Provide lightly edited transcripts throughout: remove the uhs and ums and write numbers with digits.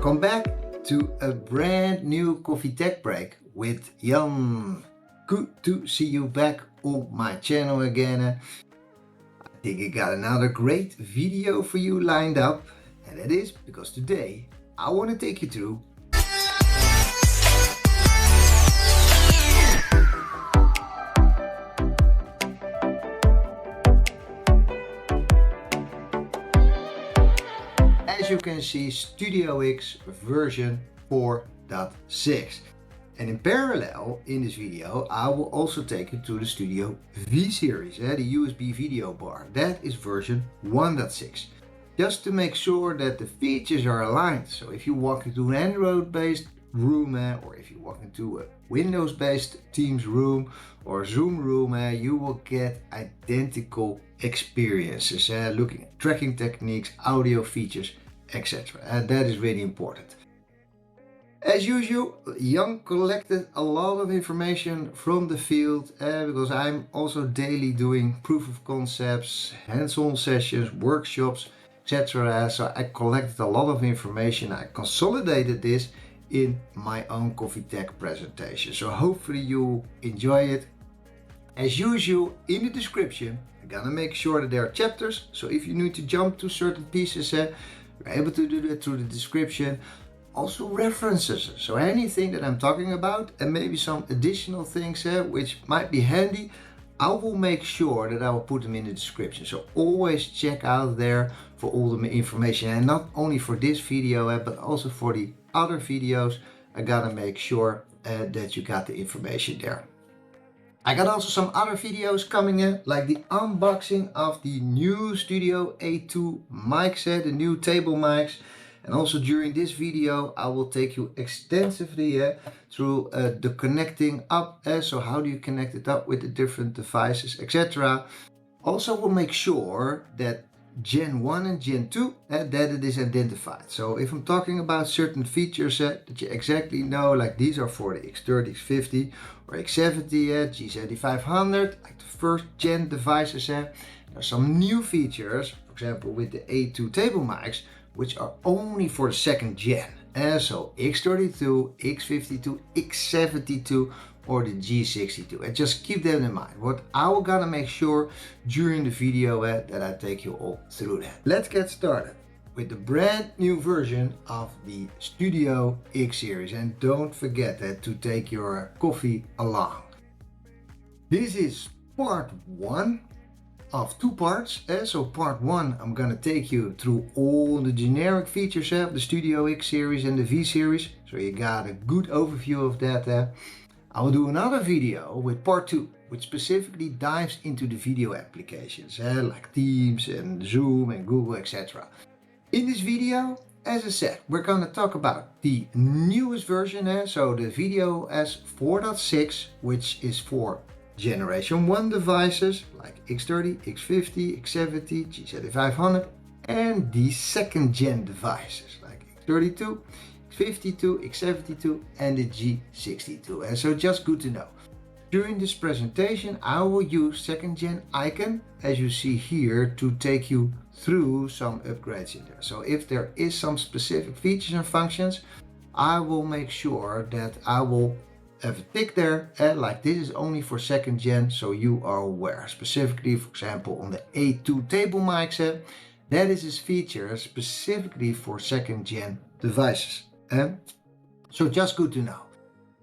Welcome back to a brand new coffee tech break with Jan. Good to see you back on my channel again. I think I got another great video for you lined up, and that is because today I want to take you through as you can see StudioX version 4.6. And in parallel in this video I will also take you to the Studio V series, the USB video bar. That is version 1.6. Just to make sure that the features are aligned. So if you walk into an Android based room or if you walk into a Windows based Teams room or Zoom room, you will get identical experiences looking at tracking techniques, audio features, etc. And that is really important. As usual, Jan collected a lot of information from the field because I'm also daily doing proof of concepts, hands-on sessions, workshops, etc. So I collected a lot of information. I consolidated this in my own coffee tech presentation. So hopefully you enjoy it. As usual, in the description, I'm gonna make sure that there are chapters. So if you need to jump to certain pieces, you're able to do that through the description. Also references, so anything that I'm talking about and maybe some additional things which might be handy, I will make sure that I will put them in the description. So always check out there for all the information, and not only for this video but also for the other videos. I gotta make sure that you got the information there. I got also some other videos coming in, like the unboxing of the new Studio A2 mic set, the new table mics. And also during this video I will take you extensively through the connecting up, so how do you connect it up with the different devices, etc. Also will make sure that Gen 1 and Gen 2 that it is identified. So if I'm talking about certain features that you exactly know, like these are for the X30, X50 or X70, G7500, like the first gen devices. There are some new features, for example with the A2 table mics, which are only for the second gen. So X32, X52, X72 or the G62. And just keep that in mind. What I will gonna make sure during the video that I take you all through that. Let's get started with the brand new version of the Studio X series. And don't forget to take your coffee along. This is part 1 of 2 parts. So part 1, I'm gonna take you through all the generic features of the Studio X series and the V series, so you got a good overview of that. I will do another video with part 2, which specifically dives into the video applications like Teams and Zoom and Google, etc. In this video, as I said, we're gonna talk about the newest version, so the VideoOS 4.6, which is for Generation 1 devices like X30, X50, X70, G7500, and the second gen devices like X32, X52, X72 and the G62. And so just good to know. During this presentation I will use second gen icon, as you see here, to take you through some upgrades in there. So if there is some specific features and functions, I will make sure that I will have a tick there, like this is only for second gen, so you are aware. Specifically, for example, on the A2 table mics, that is its feature specifically for second gen devices. So just good to know.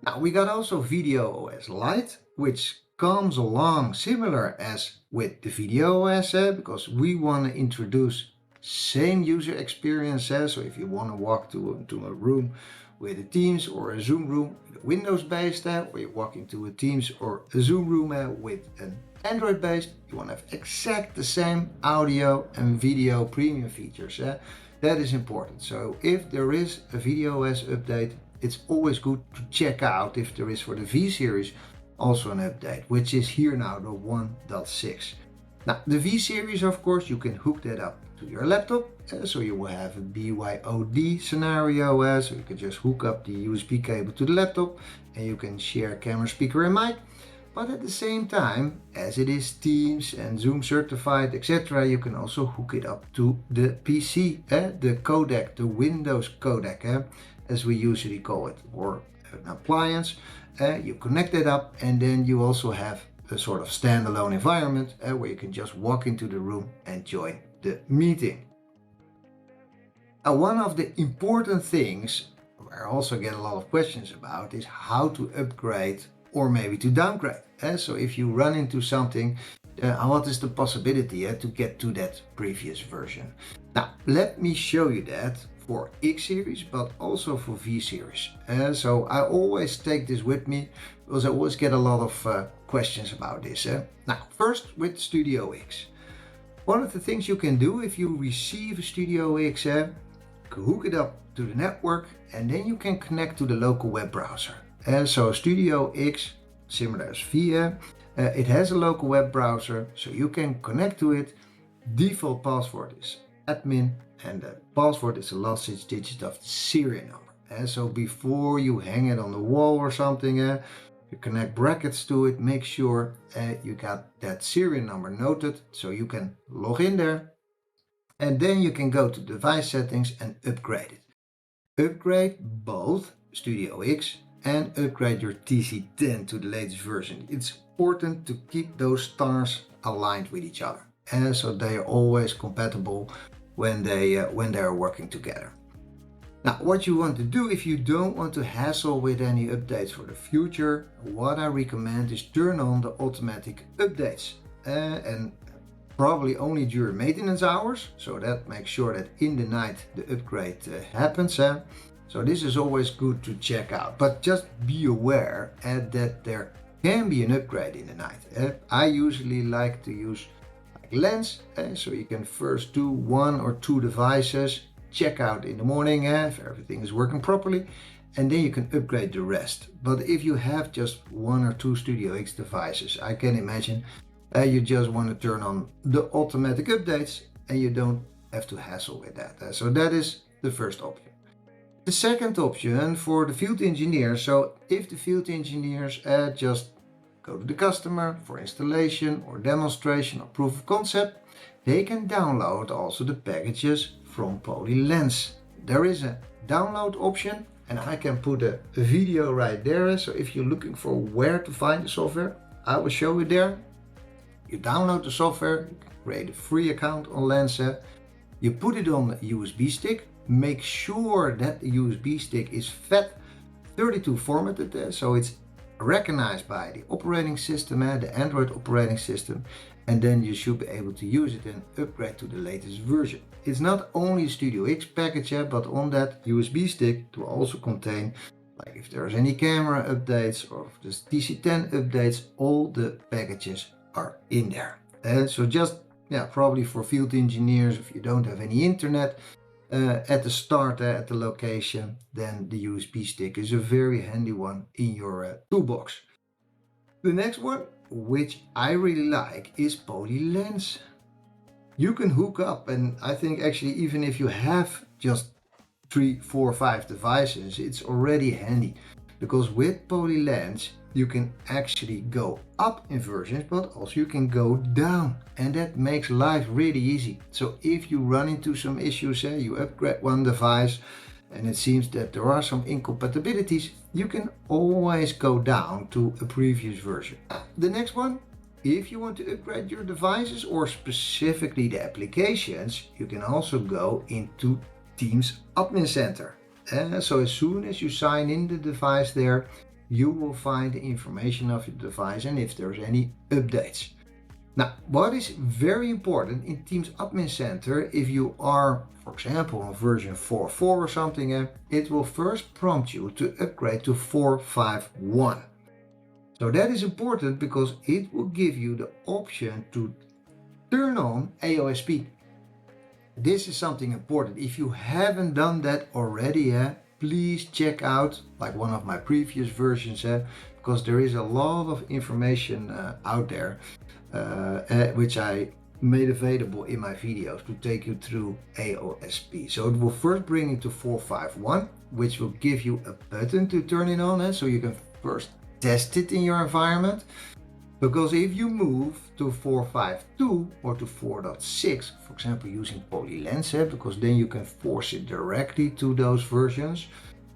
Now we got also VideoOS Lite, which comes along similar as with the VideoOS, because we want to introduce same user experience. So if you want to walk to a room with a Teams or a Zoom room Windows based, or you walk into a Teams or a Zoom room with an Android based, you want to have exact the same audio and video premium features. That is important. So if there is a VideoOS update, it's always good to check out if there is for the V series also an update, which is here now, the 1.6. Now the V series, of course, you can hook that up to your laptop, so you will have a BYOD scenario, so you can just hook up the USB cable to the laptop and you can share camera, speaker and mic. But at the same time, as it is Teams and Zoom certified, etc., you can also hook it up to the PC, the codec, the Windows codec, as we usually call it, or an appliance. You connect it up, and then you also have a sort of standalone environment where you can just walk into the room and join the meeting. One of the important things where I also get a lot of questions about is how to upgrade or maybe to downgrade. So if you run into something, what is the possibility to get to that previous version? Now, let me show you that for X series, but also for V series. So I always take this with me because I always get a lot of questions about this. Now, first with StudioX. One of the things you can do if you receive a StudioX, hook it up to the network, and then you can connect to the local web browser. So StudioX, similar as V, it has a local web browser, so you can connect to it. Default password is admin, and the password is the last 6 digits of the serial number. So before you hang it on the wall or something, you connect brackets to it, make sure you got that serial number noted so you can log in there. And then you can go to device settings and upgrade it. Upgrade both StudioX and upgrade your TC10 to the latest version. It's important to keep those stars aligned with each other, and so they are always compatible when they are working together. Now, what you want to do if you don't want to hassle with any updates for the future, what I recommend is turn on the automatic updates, and probably only during maintenance hours, so that makes sure that in the night the upgrade happens. So this is always good to check out, but just be aware that there can be an upgrade in the night. I usually like to use lens, so you can first do 1 or 2 devices, check out in the morning if everything is working properly, and then you can upgrade the rest. But if you have just 1 or 2 StudioX devices, I can imagine you just want to turn on the automatic updates and you don't have to hassle with that. So that is the first option. The second option for the field engineers, so if the field engineers just go to the customer for installation or demonstration or proof of concept, they can download also the packages from PolyLens. There is a download option, and I can put a video right there. So if you're looking for where to find the software, I will show you there. You download the software, you can create a free account on Lens, you put it on a USB stick, make sure that the USB stick is FAT32 formatted, so it's recognized by the operating system, the Android operating system, and then you should be able to use it and upgrade to the latest version. It's not only a StudioX package, but on that USB stick to also contain, like if there's any camera updates or if there's TC10 updates, all the packages are in there. And so just, probably for field engineers, if you don't have any internet at the start at the location, then the USB stick is a very handy one in your toolbox. The next one, which I really like, is PolyLens. You can hook up, and I think actually even if you have just 3, 4, 5 devices, it's already handy, because with PolyLens you can actually go up in versions, but also you can go down, and that makes life really easy. So if you run into some issues, you upgrade one device and it seems that there are some incompatibilities, you can always go down to a previous version. The next one, if you want to upgrade your devices or specifically the applications, you can also go into Teams Admin Center. So as soon as you sign in the device there, you will find the information of your device and if there's any updates. Now, what is very important in Teams Admin Center, if you are, for example, on version 4.4 or something, it will first prompt you to upgrade to 4.5.1. So that is important because it will give you the option to turn on AOSP. This is something important. If you haven't done that already, please check out like one of my previous versions, because there is a lot of information out there which I made available in my videos to take you through AOSP. So it will first bring you to 4.5.1, which will give you a button to turn it on, so you can first test it in your environment. Because if you move to 4.5.2 or to 4.6, for example using PolyLens, because then you can force it directly to those versions,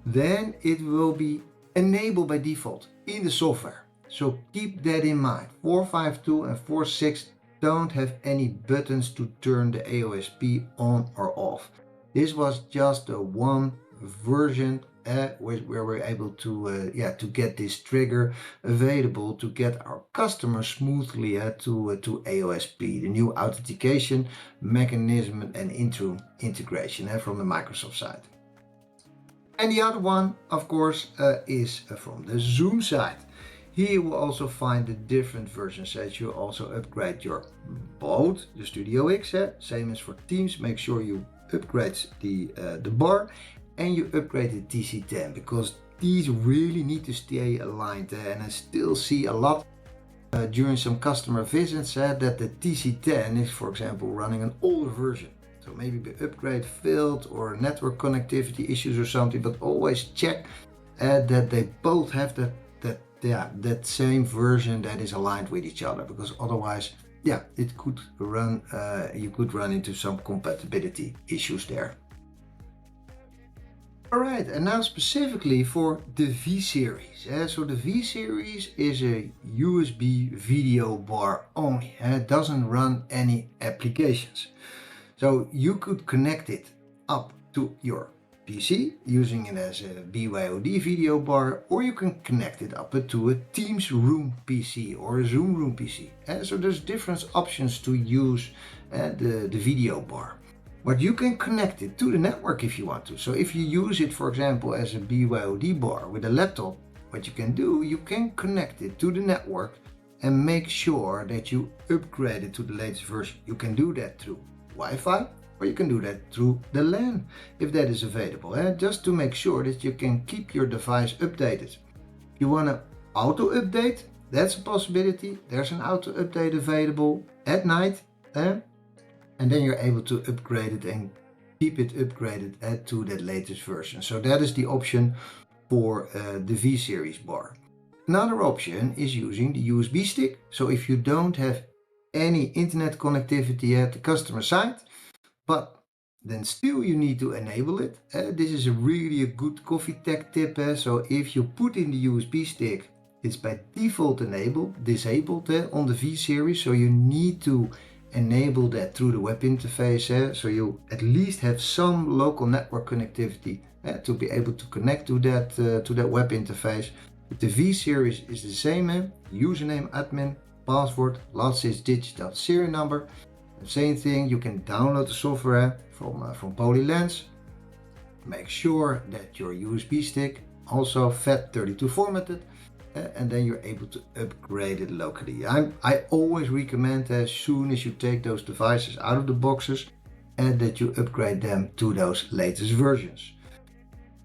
then it will be enabled by default in the software. So keep that in mind. 4.5.2 and 4.6 don't have any buttons to turn the AOSP on or off. This was just a one version where we're able to get this trigger available to get our customers smoothly to AOSP, the new authentication mechanism and integration from the Microsoft side. And the other one, of course, is from the Zoom side. Here you will also find the different versions as you also upgrade your both the StudioX, same as for Teams. Make sure you upgrade the bar and you upgrade the TC10, because these really need to stay aligned. And I still see a lot during some customer visits that the TC10 is, for example, running an older version. So maybe the upgrade failed or network connectivity issues or something, but always check that they both have that same version that is aligned with each other, because otherwise, it could run, you could run into some compatibility issues there. Alright, and now specifically for the V series. So the V series is a USB video bar only. It doesn't run any applications. So you could connect it up to your PC using it as a BYOD video bar, or you can connect it up to a Teams Room PC or a Zoom Room PC. So there's different options to use the video bar. But you can connect it to the network if you want to. So if you use it, for example, as a BYOD bar with a laptop, what you can do, you can connect it to the network and make sure that you upgrade it to the latest version. You can do that through Wi-Fi, or you can do that through the LAN if that is available, just to make sure that you can keep your device updated. If you want to auto update, that's a possibility. There's an auto update available at night, and then you're able to upgrade it and keep it upgraded to that latest version. So that is the option for the V series bar. Another option is using the USB stick. So if you don't have any internet connectivity at the customer side, but then still you need to enable it. This is really a good coffee tech tip. So if you put in the USB stick, it's by default disabled on the V series. So you need to enable that through the web interface. So you at least have some local network connectivity to be able to connect to that web interface. But the V series is the same. Username, admin, password, last 6 digits, serial number. Same thing, you can download the software from PolyLens. Make sure that your USB stick also FAT32 formatted, and then you're able to upgrade it locally. I always recommend as soon as you take those devices out of the boxes and that you upgrade them to those latest versions.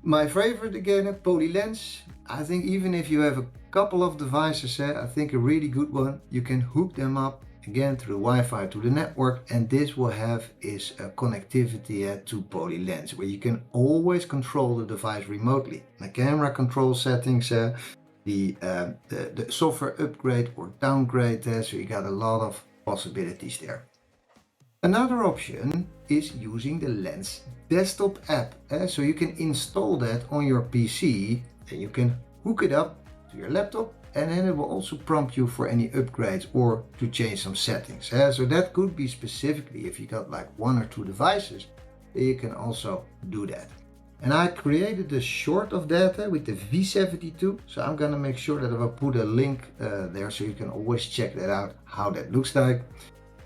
My favorite again, PolyLens. I think even if you have a couple of devices, I think a really good one, you can hook them up again through Wi-Fi to the network, and this will have is a connectivity to PolyLens, where you can always control the device remotely. The camera control settings, the software upgrade or downgrade, so you got a lot of possibilities there. Another option is using the Lens desktop app. So you can install that on your PC and you can hook it up to your laptop, and then it will also prompt you for any upgrades or to change some settings. So that could be specifically if you got like 1 or 2 devices, you can also do that. And I created a short of that with the V72, so I'm gonna make sure that I will put a link there so you can always check that out, how that looks like.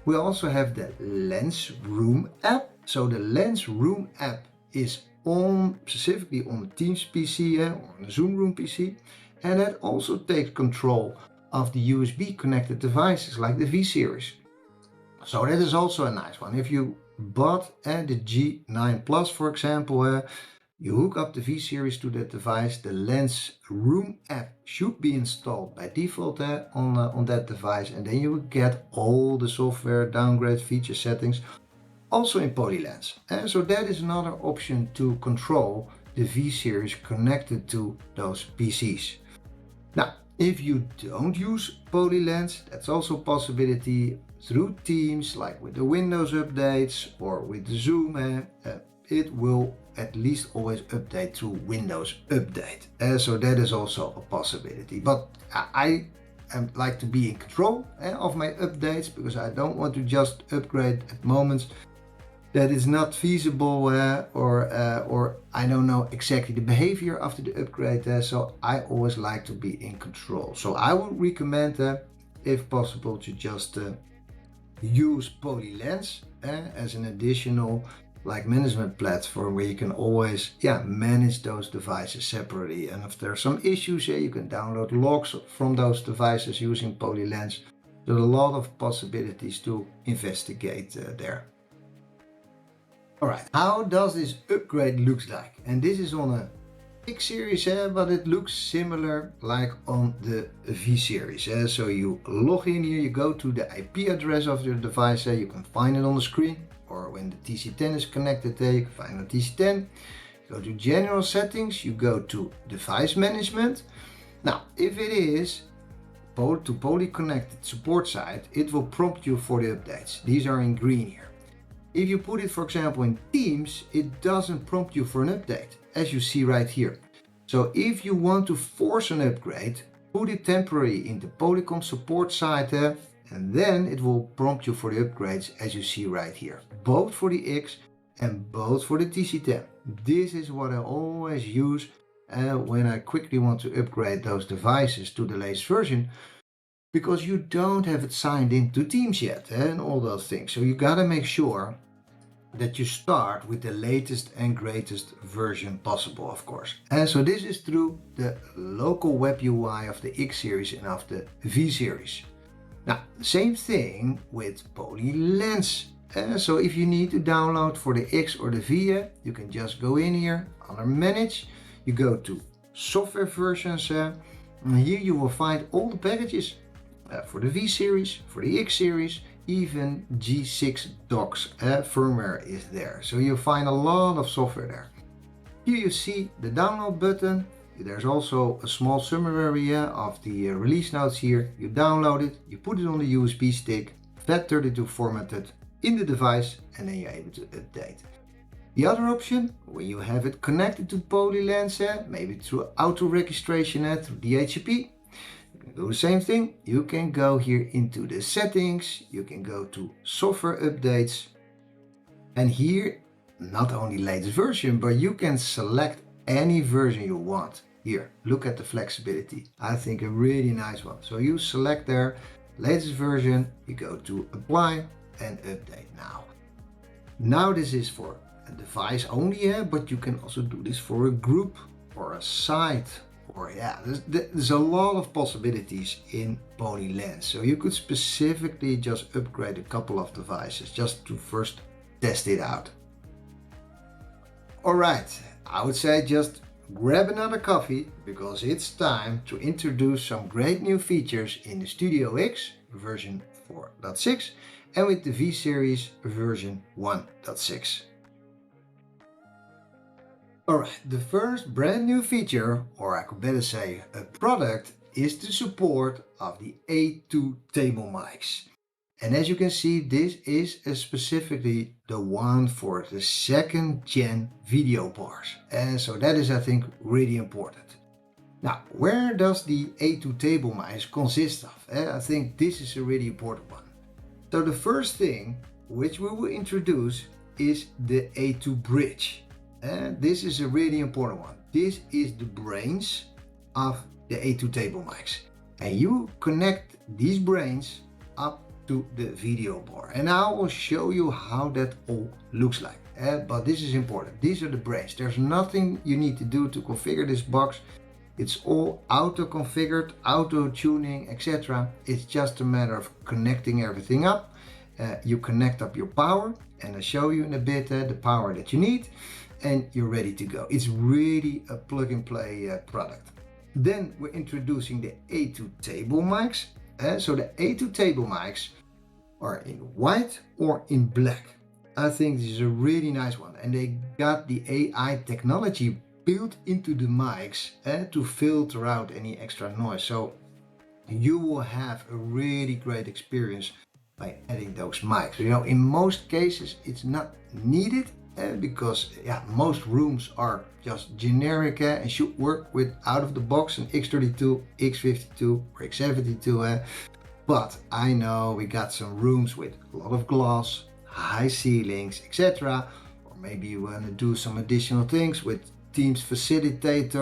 We also have the Lens Room app. So the Lens Room app is specifically on the Teams PC or on the Zoom Room PC, and that also takes control of the USB connected devices like the V series. So that is also a nice one. If you bought the G9 Plus, for example, you hook up the V series to that device, the Lens Room app should be installed by default on that device, and then you will get all the software downgrade feature settings also in PolyLens. So that is another option to control the V series connected to those PCs. Now, If you don't use PolyLens, that's also a possibility through Teams, like with the Windows updates or with the Zoom. It will at least always update through Windows Update. So that is also a possibility. But I like to be in control of my updates, because I don't want to just upgrade at moments that is not feasible, or I don't know exactly the behavior after the upgrade. So I always like to be in control. So I would recommend, if possible, to just use PolyLens as an additional management platform, where you can always manage those devices separately. And if there are some issues, you can download logs from those devices using PolyLens. There are a lot of possibilities to investigate there. Alright, how does this upgrade looks like? And this is on a X series, but it looks similar like on the V series. So you log in here, you go to the IP address of your device, you can find it on the screen, or when the TC10 is connected, you can find it on TC10. Go to General Settings, you go to Device Management. Now, if it is to Poly connected support side, it will prompt you for the updates. These are in green here. If you put it, for example, in Teams, it doesn't prompt you for an update, as you see right here. So if you want to force an upgrade, put it temporarily in the Polycom support side, and then it will prompt you for the upgrades, as you see right here, both for the X and both for the TC10. This is what I always use when I quickly want to upgrade those devices to the latest version, because you don't have it signed into Teams yet and all those things. So you gotta make sure that you start with the latest and greatest version possible, of course. And so this is through the local web UI of the X series and of the V series. Now, same thing with PolyLens. So if you need to download for the X or the V, you can just go in here under Manage. You go to Software Versions. And here you will find all the packages for the V series, for the X series, even G6 docs firmware is there. So you'll find a lot of software there. Here you see the download button. There's also a small summary of the release notes here. You download it, you put it on the USB stick, FAT32 formatted in the device, and then you're able to update. The other option, when you have it connected to PolyLens, maybe through auto registration through DHCP, you can do the same thing. You can go here into the settings, you can go to software updates, and here not only latest version, but you can select any version you want. Here, look at the flexibility. I think a really nice one. So you select there latest version, you go to apply and update now. Now this is for a device only, but you can also do this for a group or a site, or there's a lot of possibilities in PolyLens. So you could specifically just upgrade a couple of devices just to first test it out. Alright, I would say just grab another coffee, because it's time to introduce some great new features in the StudioX version 4.6 and with the V series version 1.6. Alright, the first brand new feature, or I could better say a product, is the support of the A2 table mics. And as you can see, this is specifically the one for the second gen video bars. And so that is, I think, really important. Now, where does the A2 table mics consist of? I think this is a really important one. So the first thing which we will introduce is the A2 bridge. And this is a really important one. This is the brains of the A2 table mics. And you connect these brains up to the video bar, and I will show you how that all looks like. But this is important. These are the brains. There's nothing you need to do to configure this box. It's all auto configured, auto tuning, etc. It's just a matter of connecting everything up. You connect up your power, and I'll show you in a bit the power that you need, and you're ready to go. It's really a plug and play product. Then we're introducing the A2 table mics. So the A2 table mics are in white or in black. I think this is a really nice one, and they got the AI technology built into the mics to filter out any extra noise. So you will have a really great experience by adding those mics. You know, in most cases it's not needed because most rooms are just generic and should work with out of the box an X32, X52 or X72. But I know we got some rooms with a lot of glass, high ceilings, etc. Or maybe you want to do some additional things with Teams Facilitator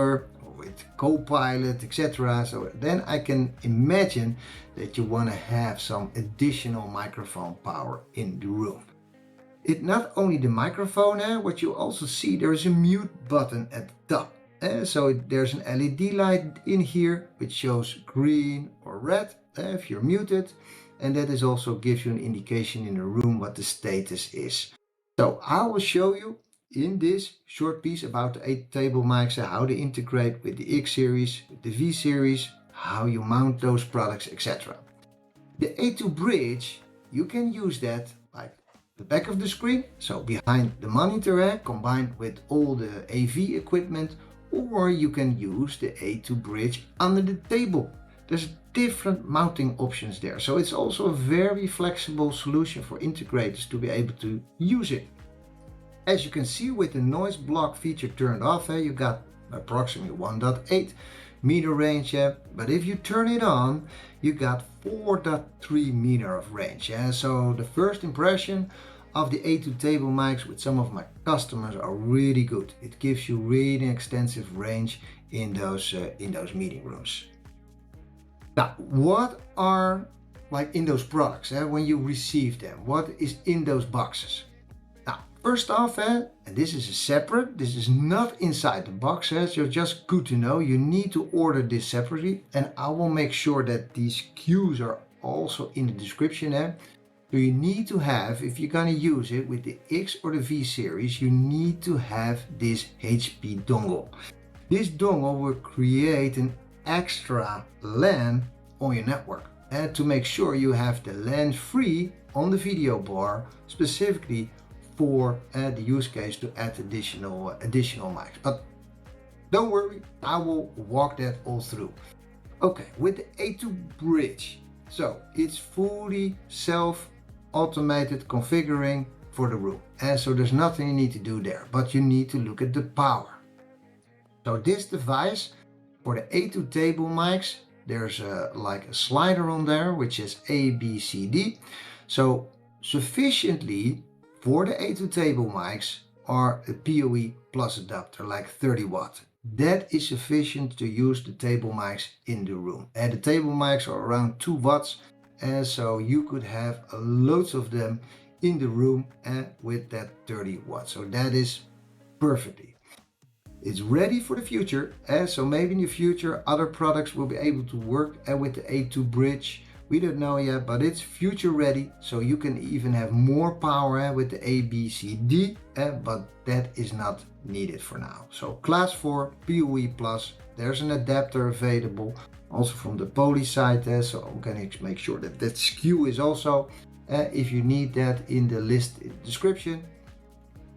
or with Copilot, etc. So then I can imagine that you want to have some additional microphone power in the room. It's not only the microphone, what you also see, there is a mute button at the top. So there's an LED light in here which shows green or red if you're muted, and that is also gives you an indication in the room what the status is. So I will show you in this short piece about the A2 table mics, how they integrate with the X series, with the V series, how you mount those products, etc. The A2 bridge, you can use that like the back of the screen, so behind the monitor, combined with all the AV equipment, or you can use the A2 bridge under the table. There's different mounting options there, so it's also a very flexible solution for integrators to be able to use it. As you can see, with the noise block feature turned off, you got approximately 1.8 meter range, but if you turn it on, you got 4.3 meter of range. So the first impression of the A2 table mics with some of my customers are really good. It gives you really extensive range in those meeting rooms. Now, what are like in those products when you receive them? What is in those boxes? Now, first off, and this is a separate, this is not inside the box, so just good to know. You need to order this separately, and I will make sure that these cues are also in the description. So you need to have, if you're gonna use it with the X or the V series, you need to have this HP dongle. This dongle will create an extra LAN on your network, and to make sure you have the LAN free on the video bar, specifically for the use case to add additional mics. But don't worry, I will walk that all through. Okay, with the A2 bridge, so it's fully self-automated configuring for the room, and so there's nothing you need to do there, but you need to look at the power. So this device, for the A2 table mics, there's like a slider on there which is A, B, C, D. So sufficiently for the A2 table mics are a PoE plus adapter, like 30 watt. That is sufficient to use the table mics in the room. And the table mics are around 2 watts, and so you could have loads of them in the room with that 30 watts. So that is perfectly. It's ready for the future, so maybe in the future other products will be able to work with the A2 bridge. We don't know yet, but it's future ready, so you can even have more power with the A, B, C, D, but that is not needed for now. So class 4 PoE plus, there's an adapter available also from the poly side, so I'm going to make sure that that SKU is also, if you need that, in the list in the description.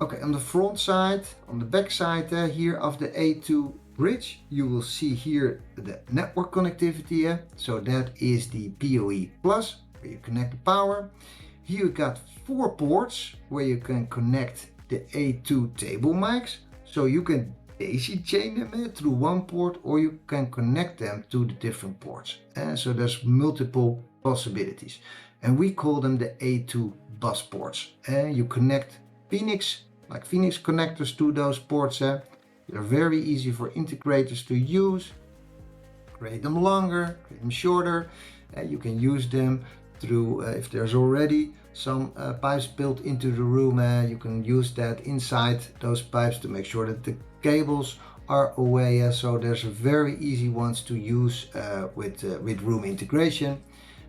Okay, on the front side, on the back side here of the A2 bridge, you will see here the network connectivity. So that is the PoE plus, where you connect the power. Here you got 4 ports where you can connect the A2 table mics. So you can daisy chain them through one port, or you can connect them to the different ports. So there's multiple possibilities. And we call them the A2 bus ports. You connect Phoenix connectors to those ports. They're very easy for integrators to use. Create them longer, create them shorter. You can use them through, if there's already some pipes built into the room, you can use that inside those pipes to make sure that the cables are away. So there's very easy ones to use with room integration.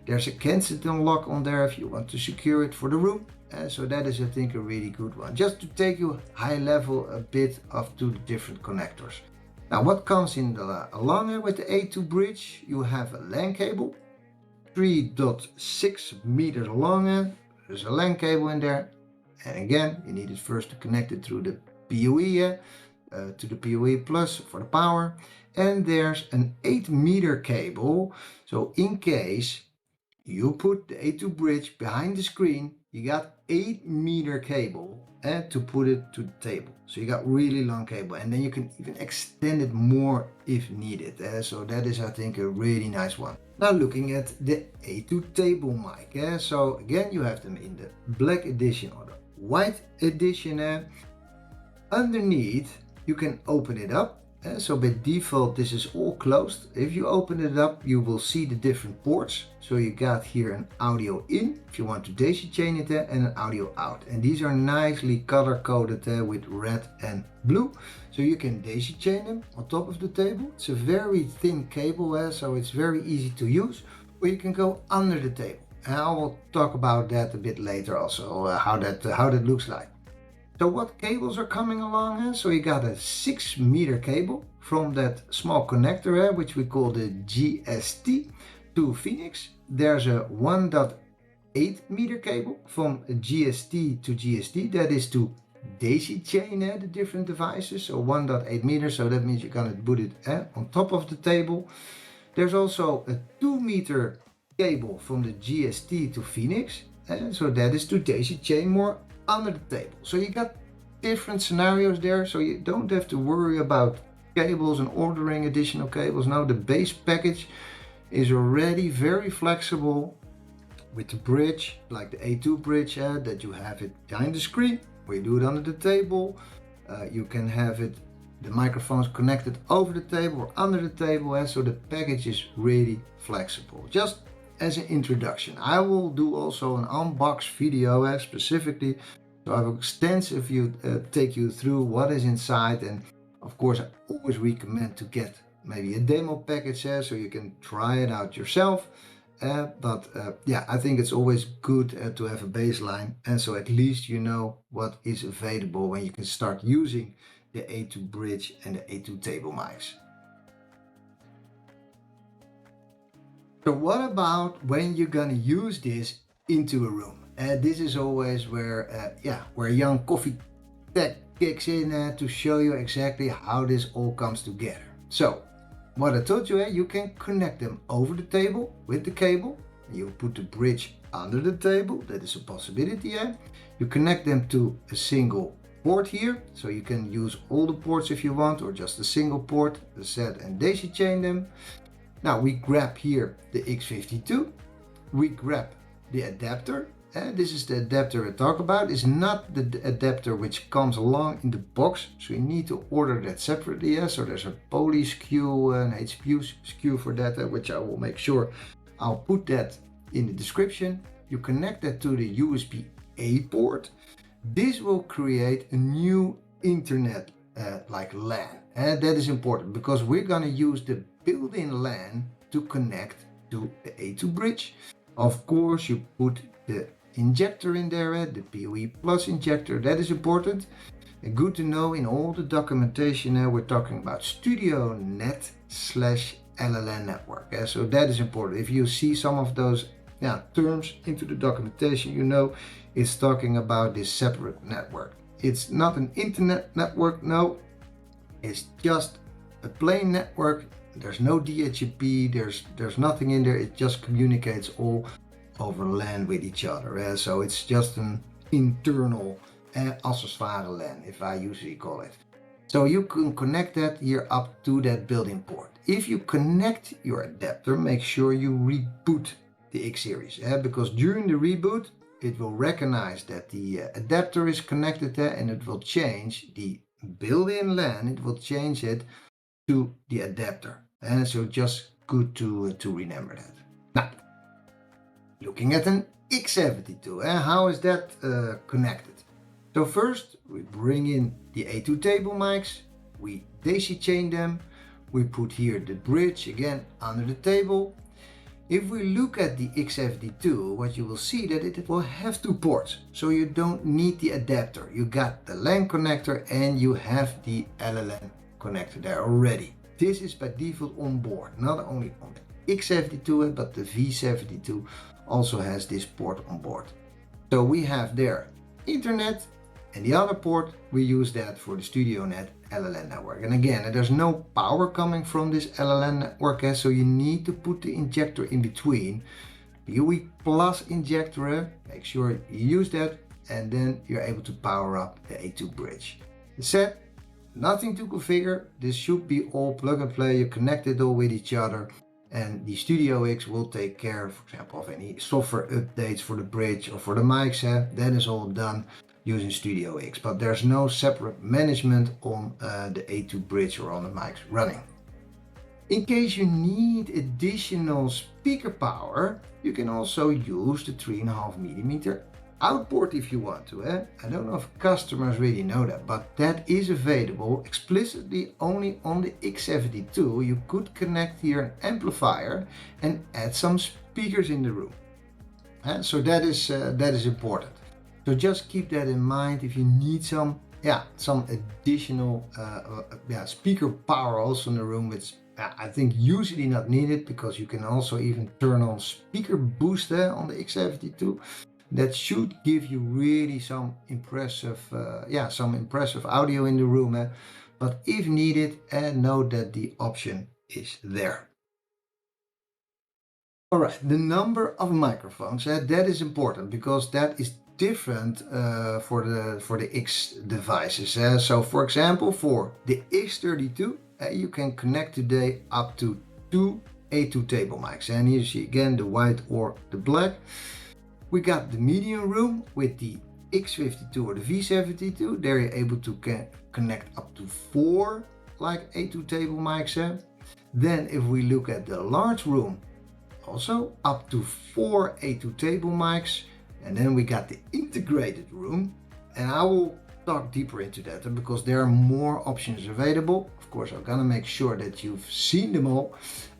There's a Kensington lock on there if you want to secure it for the room. So that is, I think, a really good one. Just to take you high level a bit of to the different connectors. Now, what comes in along with the A2 bridge? You have a LAN cable, 3.6 meters long. There's a LAN cable in there. And again, you need it first to connect it through the PoE, to the PoE plus for the power. And there's an 8 meter cable, So in case you put the A2 bridge behind the screen, you got 8-meter cable to put it to the table. So you got really long cable, and then you can even extend it more if needed. So that is, I think, a really nice one. Now looking at the A2 table mic. So again, you have them in the black edition or the white edition. Underneath, you can open it up. So by default, this is all closed. If you open it up, you will see the different ports. So you got here an audio in, if you want to daisy chain it, and an audio out. And these are nicely color coded with red and blue. So you can daisy chain them on top of the table. It's a very thin cable, so it's very easy to use. Or you can go under the table. And I will talk about that a bit later also, how that looks like. So what cables are coming along? So you got a 6-meter cable from that small connector, which we call the GST to Phoenix. There's a 1.8-meter cable from GST to GST. That is to daisy chain the different devices. So 1.8 meters. So that means you're gonna put it on top of the table. There's also a 2-meter cable from the GST to Phoenix. So that is to daisy chain more under the table. So you got different scenarios there, so you don't have to worry about cables and ordering additional cables. Now the base package is already very flexible with the bridge, like the A2 bridge, that you have it behind the screen, or you do it under the table. You can have it, the microphones connected over the table or under the table, so the package is really flexible. Just as an introduction, I will do also an unbox video specifically, so I will extensively take you through what is inside. And of course, I always recommend to get maybe a demo package so you can try it out yourself. Yeah, I think it's always good to have a baseline, and so at least you know what is available when you can start using the A2 bridge and the A2 table mics. So what about when you're gonna use this into a room? This is always where young coffee tech kicks in to show you exactly how this all comes together. So what I told you, you can connect them over the table with the cable. You put the bridge under the table, that is a possibility. You connect them to a single port here, so you can use all the ports if you want, or just a single port, set and daisy chain them. Now we grab here the X52, we grab the adapter. This is the adapter I talk about. It's not the adapter which comes along in the box, so you need to order that separately. So there's a poly SKU and HPU SKU for that, which I will make sure I'll put that in the description. You connect that to the USB-A port. This will create a new internet like LAN. And that is important because we're gonna use the built-in LAN to connect to the A2 bridge. Of course, you put the injector in there, the PoE Plus injector. That is important. And good to know, in all the documentation we're talking about StudioNET / LLN network. So that is important. If you see some of those terms into the documentation, you know it's talking about this separate network. It's not an internet network, no. It's just a plain network. There's no DHCP, there's nothing in there. It just communicates all over LAN with each other. So it's just an internal accessoire LAN, if I usually call it. So you can connect that here up to that built-in port. If you connect your adapter, make sure you reboot the X series, because during the reboot it will recognize that the adapter is connected there, and it will change the built-in LAN. It will change it to the adapter, and so just good to remember that. Now, looking at an X72, how is that connected? So first we bring in the A2 table mics, we daisy chain them, we put here the bridge again under the table. If we look at the X72, what you will see that it will have 2 ports, so you don't need the adapter. You got the LAN connector and you have the LLN connector there already. This is by default on board, not only on the X72 but the V72 also has this port on board. So we have there internet And the other port, we use that for the StudioNET LLN network. And again, there's no power coming from this LLN network, so you need to put the injector in between. The UE Plus injector, make sure you use that, and then you're able to power up the A2 bridge. The set, nothing to configure. This should be all plug and play. You connect it all with each other, and the StudioX will take care, for example, of any software updates for the bridge or for the mics. That is all done using StudioX, but there's no separate management on the A2 bridge or on the mics running. In case you need additional speaker power, you can also use the 3.5mm output if you want to. I don't know if customers really know that, but that is available explicitly only on the X72. You could connect here an amplifier and add some speakers in the room. So that is important. So just keep that in mind if you need some additional speaker power also in the room, which I think usually not needed, because you can also even turn on speaker booster on the X72. That should give you really some impressive audio in the room. But if needed, know that the option is there. All right, the number of microphones, that is important, because that is different for the X devices. So for example, for the X32, you can connect today up to 2 A2 table mics. And here you see again the white or the black. We got the medium room with the X52 or the V72. There you're able to connect up to 4 like A2 table mics. Then if we look at the large room, also up to 4 A2 table mics. And then we got the integrated room, and I will talk deeper into that because there are more options available. Of course, I'm gonna make sure that you've seen them all.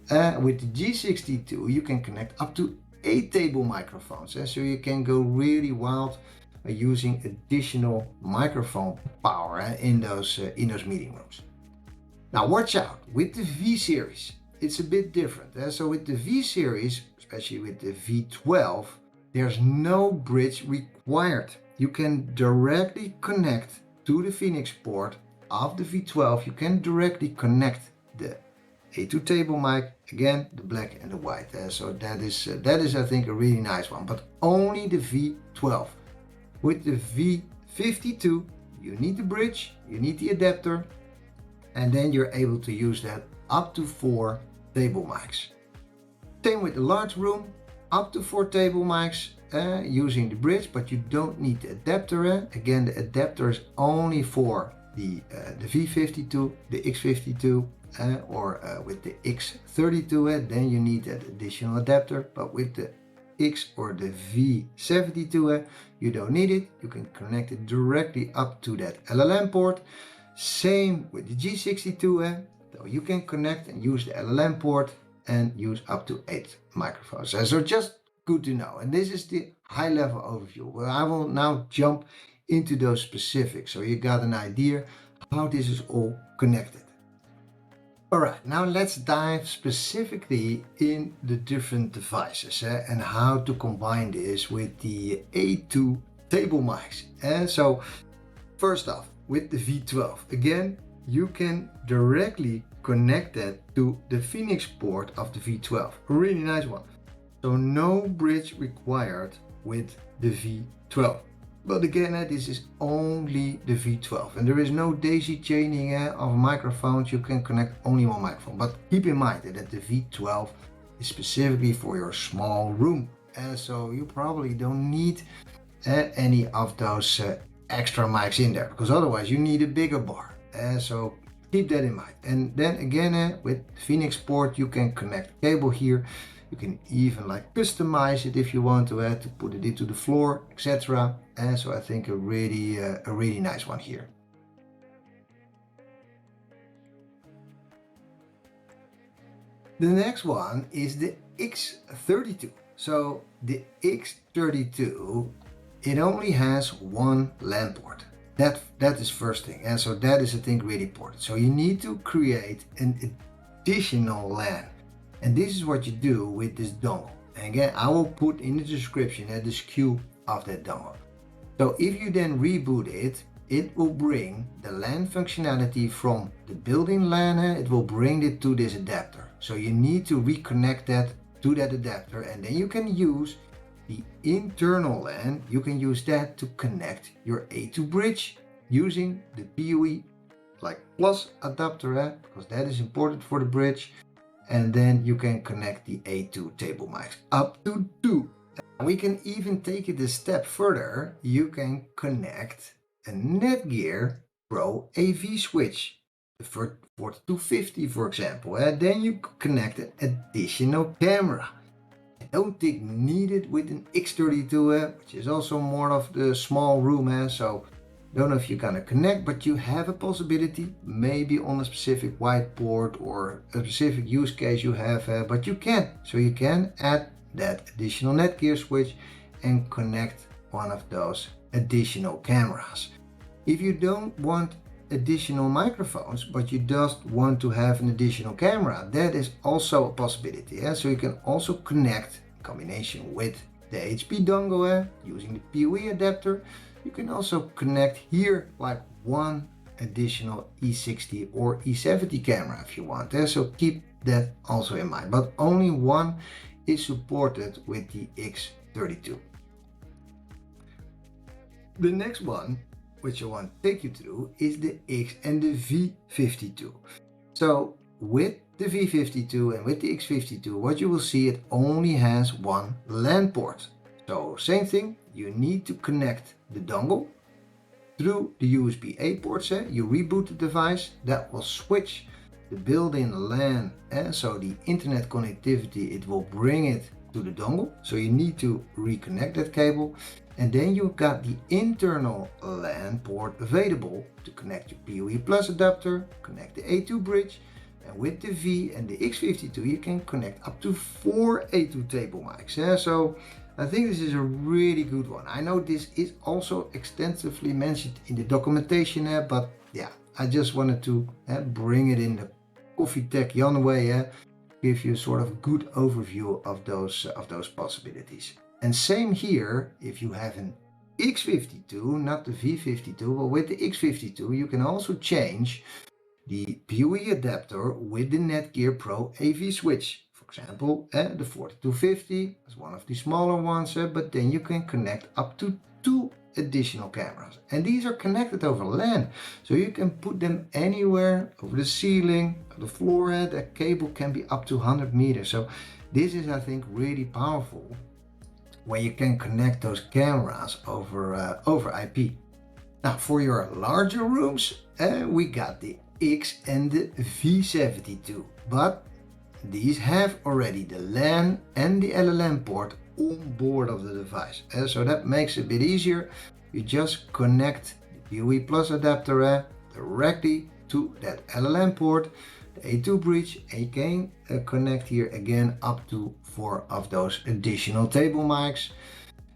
With the G62, you can connect up to 8 table microphones, so you can go really wild using additional microphone power in those meeting rooms. Now watch out with the V series, it's a bit different. So with the V series, especially with the V12, there's no bridge required. You can directly connect to the Phoenix port of the V12. You can directly connect the A2 table mic, again the black and the white. So that is I think a really nice one, but only the V12. With the V52, you need the bridge, you need the adapter, and then you're able to use that up to 4 table mics. Same with the large room. Up to 4 table mics using the bridge, but you don't need the adapter. Again, the adapter is only for the V52, the X52, or with the X32. Then you need that additional adapter. But with the X or the V72, you don't need it. You can connect it directly up to that LLM port. Same with the G62. So you can connect and use the LLM port and use up to 8 microphones. So just good to know. And this is the high level overview. Well, I will now jump into those specifics so you got an idea how this is all connected. All right, now let's dive specifically in the different devices and how to combine this with the A2 table mics. And so first off, with the V12, again, you can directly connect that to the Phoenix port of the V12. A really nice one. So no bridge required with the V12. But again, this is only the V12 and there is no daisy chaining of microphones. You can connect only one microphone. But keep in mind that the V12 is specifically for your small room. So you probably don't need any of those extra mics in there, because otherwise you need a bigger bar. So keep that in mind. And then again, with Phoenix port, you can connect a cable here. You can even like customize it if you want to put it into the floor, etc. And so I think a really nice one here. The next one is the X32. So the X32, it only has one LAN port. That is first thing, and so that is I think really important. So you need to create an additional LAN, and this is what you do with this dongle. And again, I will put in the description the SKU of that dongle. So if you then reboot it, it will bring the LAN functionality from the built-in LAN, it will bring it to this adapter. So you need to reconnect that to that adapter, and then you can use the internal LAN, you can use that to connect your A2 bridge using the PoE like plus adapter, because that is important for the bridge. And then you can connect the A2 table mics up to 2. We can even take it a step further. You can connect a Netgear Pro AV switch for 4250, for example. Then you connect an additional camera. I don't think needed with an X32, which is also more of the small room. So don't know if you're gonna connect, but you have a possibility, maybe on a specific whiteboard or a specific use case you have, but you can. So you can add that additional Netgear switch and connect one of those additional cameras. If you don't want additional microphones, but you just want to have an additional camera, that is also a possibility. So you can also connect in combination with the HP dongle using the PoE adapter. You can also connect here like one additional E60 or E70 camera if you want. So keep that also in mind, but only one is supported with the X32. The next one, which I want to take you through, is the X and the V52. So with the V52 and with the X52, what you will see, it only has one LAN port. So same thing, you need to connect the dongle through the USB-A ports. You reboot the device, that will switch the built-in LAN, so the internet connectivity, it will bring it to the dongle. So you need to reconnect that cable, and then you've got the internal LAN port available to connect your PoE Plus adapter, connect the A2 bridge, and with the V and the X52 you can connect up to 4 A2 table mics. So I think this is a really good one. I know this is also extensively mentioned in the documentation, but yeah, I just wanted to bring it in the Coffee Tech Jan way, give you sort of good overview of those possibilities. And same here, if you have an X52, not the V52, but with the X52, you can also change the PoE adapter with the Netgear Pro AV switch. For example, the 4250 is one of the smaller ones, but then you can connect up to 2 additional cameras. And these are connected over LAN, so you can put them anywhere, over the ceiling, the floor. That cable can be up to 100 meters. So this is, I think, really powerful when you can connect those cameras over IP. Now for your larger rooms, we got the X and the V72, but these have already the LAN and the LLM port on board of the device. So that makes it a bit easier. You just connect the PoE Plus adapter directly to that LLM port, the A2 bridge, and you can connect here again up to 4 of those additional table mics.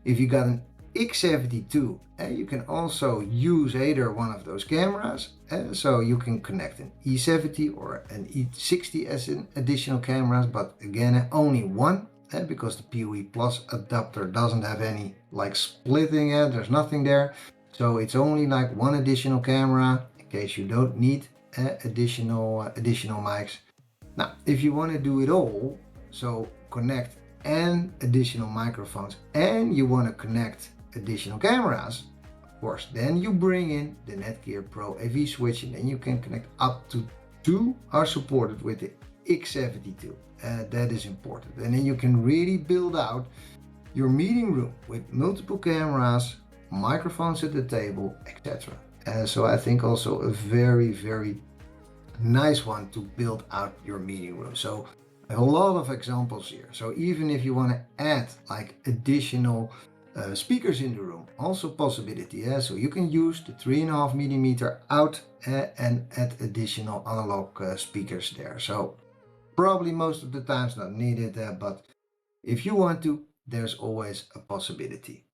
If you got an X72, you can also use either one of those cameras. So you can connect an E70 or an E60 as an additional cameras, but again only one, because the PoE Plus adapter doesn't have any like splitting, there's nothing there. So it's only like one additional camera in case you don't need additional mics. Now if you want to do it all, so connect and additional microphones, and you want to connect additional cameras, of course, then you bring in the Netgear Pro AV switch, and then you can connect up to 2 are supported with the X72. That is important, and then you can really build out your meeting room with multiple cameras, microphones at the table, etc. So I think also a very, very nice one to build out your meeting room. So I have a lot of examples here. So even if you want to add like additional speakers in the room, also possibility. So you can use the 3.5mm out and add additional analog speakers there. So probably most of the times not needed, but if you want to, there's always a possibility.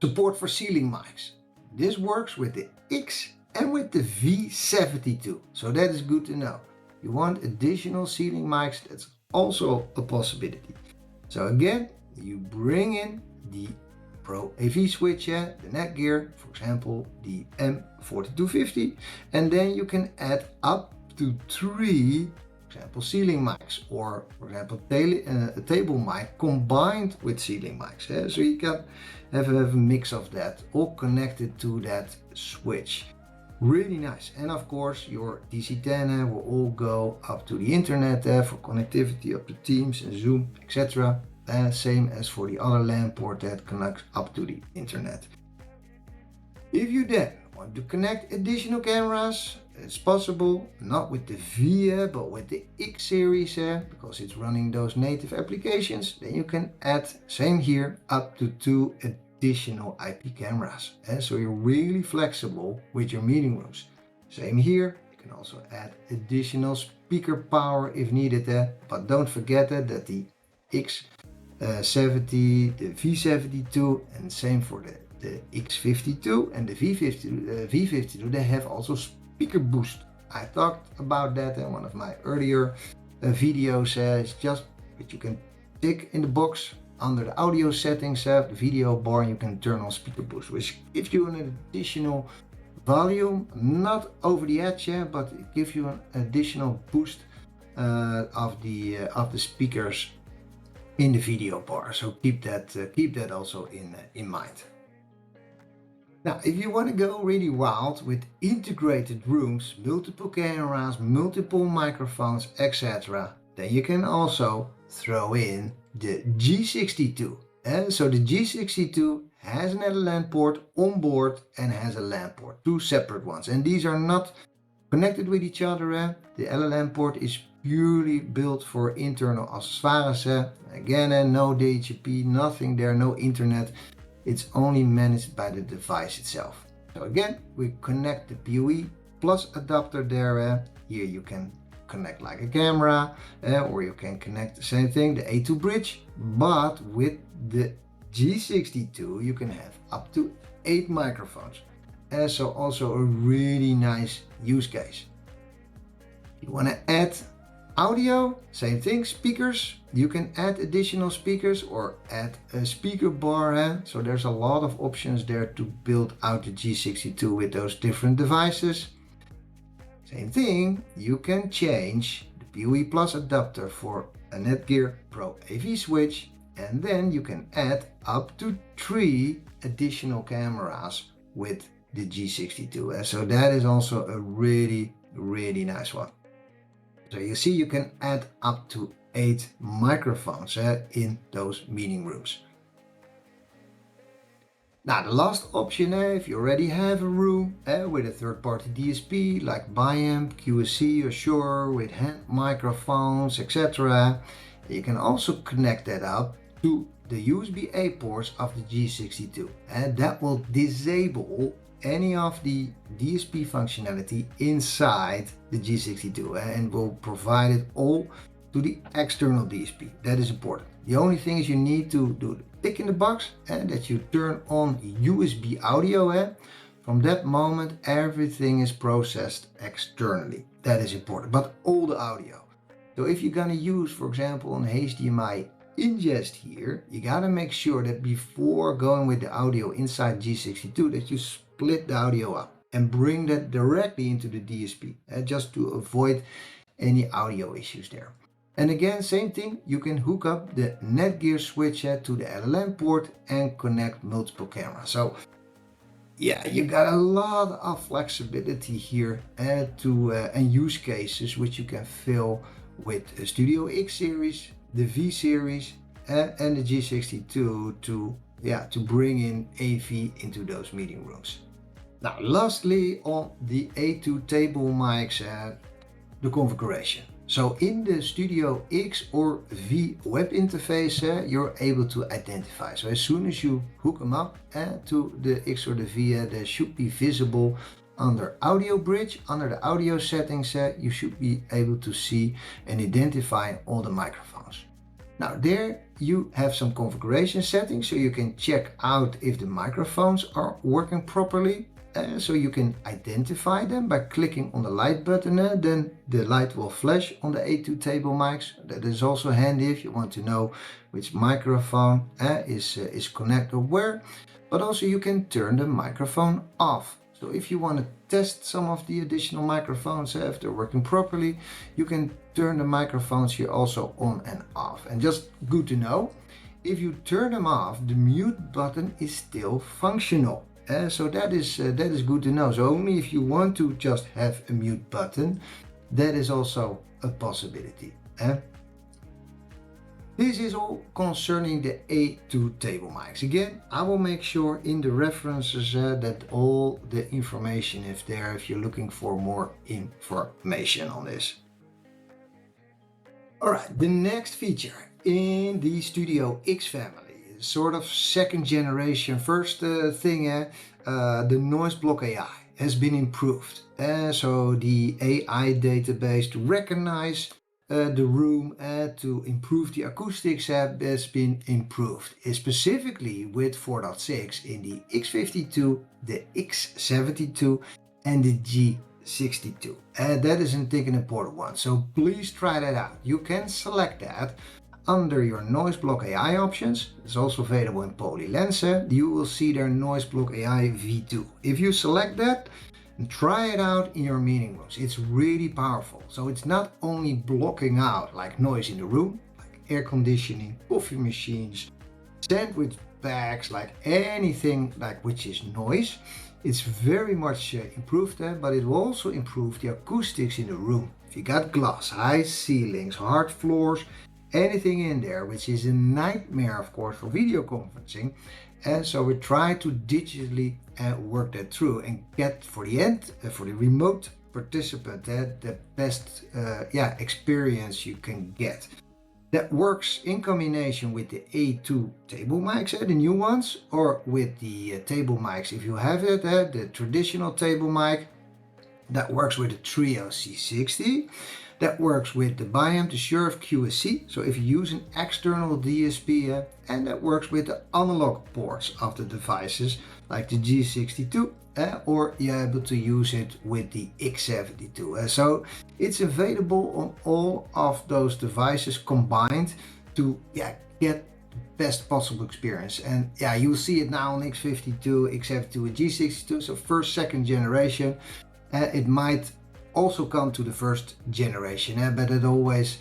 Support for ceiling mics. This works with the X and with the V72, so that is good to know. You want additional ceiling mics, that's also a possibility. So again, you bring in the Pro AV switch, the Netgear, for example, the M4350, and then you can add up to 3, for example, ceiling mics, or for example, a table mic combined with ceiling mics. So you can have a mix of that, all connected to that switch. Really nice. And of course, your DC10 will all go up to the internet for connectivity up to Teams and Zoom, etc. Same as for the other LAN port that connects up to the internet. If you then want to connect additional cameras, it's possible, not with the V, but with the X series, because it's running those native applications. Then you can add, same here, up to 2 additional IP cameras. So you're really flexible with your meeting rooms. Same here, you can also add additional speaker power if needed, but don't forget that the X70, the V72, and same for the X52 and the V52, they have also speaker boost. I talked about that in one of my earlier videos. It's just that you can tick in the box under the audio settings, the video bar, you can turn on speaker boost, which gives you an additional volume, not over the edge, but it gives you an additional boost of the speakers in the video bar. So keep that also in mind. Now, if you want to go really wild with integrated rooms, multiple cameras, multiple microphones, etc., then you can also throw in the G62. So the G62 has an LAN port on board and has a LAN port, 2 separate ones. And these are not connected with each other. The LAN port is purely built for internal accessoires. Again, no DHCP, nothing there, no internet. It's only managed by the device itself. So again, we connect the PoE plus adapter there. Here you can connect like a camera, or you can connect the same thing, the A2 bridge, but with the G62 you can have up to 8 microphones. So also a really nice use case. You want to add audio, same thing, speakers. You can add additional speakers or add a speaker bar. So there's a lot of options there to build out the G62 with those different devices. Same thing, you can change the PoE Plus adapter for a Netgear Pro AV switch, and then you can add up to 3 additional cameras with the G62. So that is also a really nice one. So you see, you can add up to 8 microphones in those meeting rooms. Now the last option, if you already have a room with a third-party DSP like Biamp, QSC or Shure with hand microphones, etc., you can also connect that up to the USB-A ports of the G62, and that will disable any of the DSP functionality inside the G62 and will provide it all to the external DSP. That is important. The only thing is you need to do the tick in the box and that you turn on USB audio. From that moment everything is processed externally. That is important, but all the audio. So if you're gonna use, for example, an HDMI ingest here, you gotta make sure that before going with the audio inside G62 that you split the audio up and bring that directly into the DSP, just to avoid any audio issues there. And again, same thing, you can hook up the Netgear switch to the LAN port and connect multiple cameras. So yeah, you got a lot of flexibility here and use cases which you can fill with a Studio X series, the V series and the G62 to bring in AV into those meeting rooms. Now lastly, on the A2 table mics, the configuration. So in the Studio X or V web interface, you're able to identify. So as soon as you hook them up to the X or the V, they should be visible under audio bridge, under the audio settings. You should be able to see and identify all the microphones. Now there you have some configuration settings, so you can check out if the microphones are working properly. so you can identify them by clicking on the light button. Then the light will flash on the A2 table mics. That is also handy if you want to know which microphone is connected where. But also you can turn the microphone off. So if you want to test some of the additional microphones if they're working properly, you can turn the microphones here also on and off. And just good to know, if you turn them off, the mute button is still functional. So that is good to know. So only if you want to just have a mute button, that is also a possibility. This is all concerning the A2 table mics. Again, I will make sure in the references that all the information is there if you're looking for more information on this. Alright, the next feature in the Studio X family is sort of second generation. First thing, the noise block AI has been improved. So the AI database to recognize the room to improve the acoustics has been improved, specifically with 4.6 in the X52, the X32 and the G62. That is, I think, an important one, so please try that out. You can select that under your noise block AI options. It's also available in PolyLens. You will see their noise block AI V2. If you select that, and try it out in your meeting rooms. It's really powerful. So it's not only blocking out like noise in the room, like air conditioning, coffee machines, sandwich bags, like anything like which is noise. It's very much improved, but it will also improve the acoustics in the room. If you got glass, high ceilings, hard floors, anything in there, which is a nightmare, of course, for video conferencing. And so we try to digitally work that through and get for the end, for the remote participant, the best experience you can get. That works in combination with the A2 table mics, the new ones, or with the table mics if you have it, the traditional table mic. That works with the Trio C60. That works with the Biamp, the Shure QSC, so if you use an external DSP, and that works with the analog ports of the devices like the G62, or you're able to use it with the X32. So it's available on all of those devices combined to get the best possible experience. And you'll see it now on X52, X72 and G62, so first, second generation. It might also come to the first generation, but it always